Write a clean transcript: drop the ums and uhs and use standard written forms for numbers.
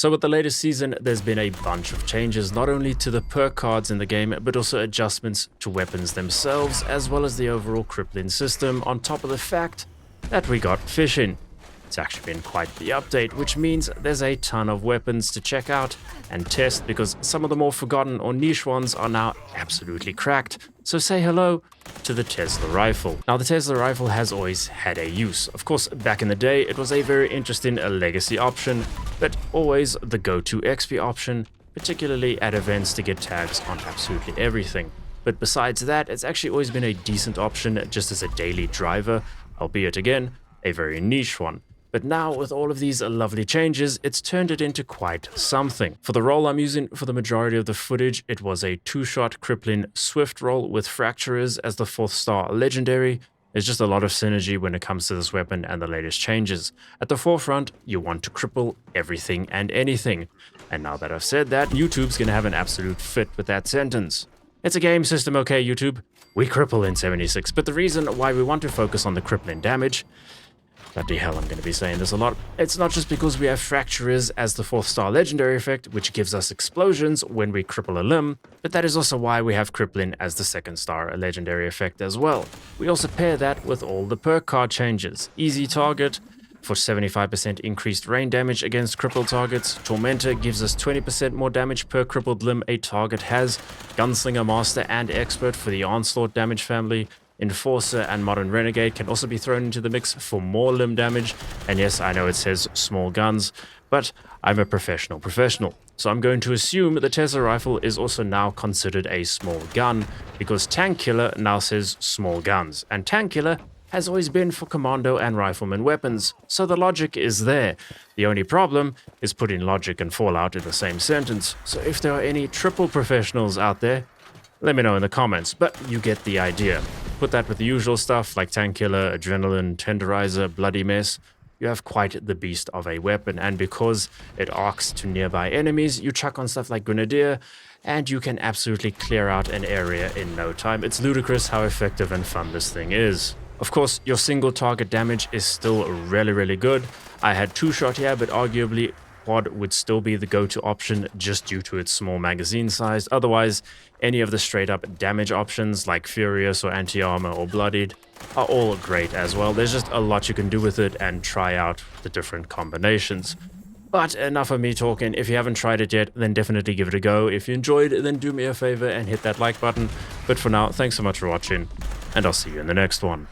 So with the latest season, there's been a bunch of changes, not only to the perk cards in the game, but also adjustments to weapons themselves, as well as the overall crippling system, on top of the fact that we got fishing. It's actually been quite the update, which means there's a ton of weapons to check out and test, because some of the more forgotten or niche ones are now absolutely cracked. So say hello to the Tesla rifle. Now, the Tesla rifle has always had a use. Of course, back in the day, it was a very interesting legacy option, but always the go-to XP option, particularly at events to get tags on absolutely everything. But besides that, it's actually always been a decent option just as a daily driver, albeit again, a very niche one. But now, with all of these lovely changes, it's turned it into quite something. For the role I'm using for the majority of the footage, it was a 2-shot crippling swift roll with fracturers as the 4th star legendary. There's just a lot of synergy when it comes to this weapon and the latest changes. At the forefront, you want to cripple everything and anything. And now that I've said that, YouTube's gonna have an absolute fit with that sentence. It's a game system, okay, YouTube? We cripple in 76, but the reason why we want to focus on the crippling damage, bloody hell, I'm going to be saying this a lot. It's not just because we have fracturers as the 4th star legendary effect, which gives us explosions when we cripple a limb, but that is also why we have crippling as the 2nd star legendary effect as well. We also pair that with all the perk card changes. Easy target for 75% increased rain damage against crippled targets. Tormentor gives us 20% more damage per crippled limb a target has. Gunslinger Master and Expert for the Onslaught damage family. Enforcer and Modern Renegade can also be thrown into the mix for more limb damage. And yes, I know it says small guns, but I'm a professional, so I'm going to assume the Tesla rifle is also now considered a small gun, because Tank Killer now says small guns, and Tank Killer has always been for commando and rifleman weapons, so the logic is there. The only problem is putting logic and Fallout in the same sentence, so if there are any triple professionals out there, let me know in the comments, but you get the idea. Put that with the usual stuff like Tank Killer, Adrenaline, Tenderizer, Bloody Mess. You have quite the beast of a weapon, and because it arcs to nearby enemies, you chuck on stuff like Grenadier, and you can absolutely clear out an area in no time. It's ludicrous how effective and fun this thing is. Of course, your single target damage is still really good. I had 2-shot here, but arguably quad would still be the go-to option just due to its small magazine size. Otherwise, any of the straight-up damage options like Furious or Anti-Armor or Bloodied are all great as well. There's just a lot you can do with it and try out the different combinations. But enough of me talking. If you haven't tried it yet, then definitely give it a go. If you enjoyed, then do me a favor and hit that like button. But for now, thanks so much for watching, and I'll see you in the next one.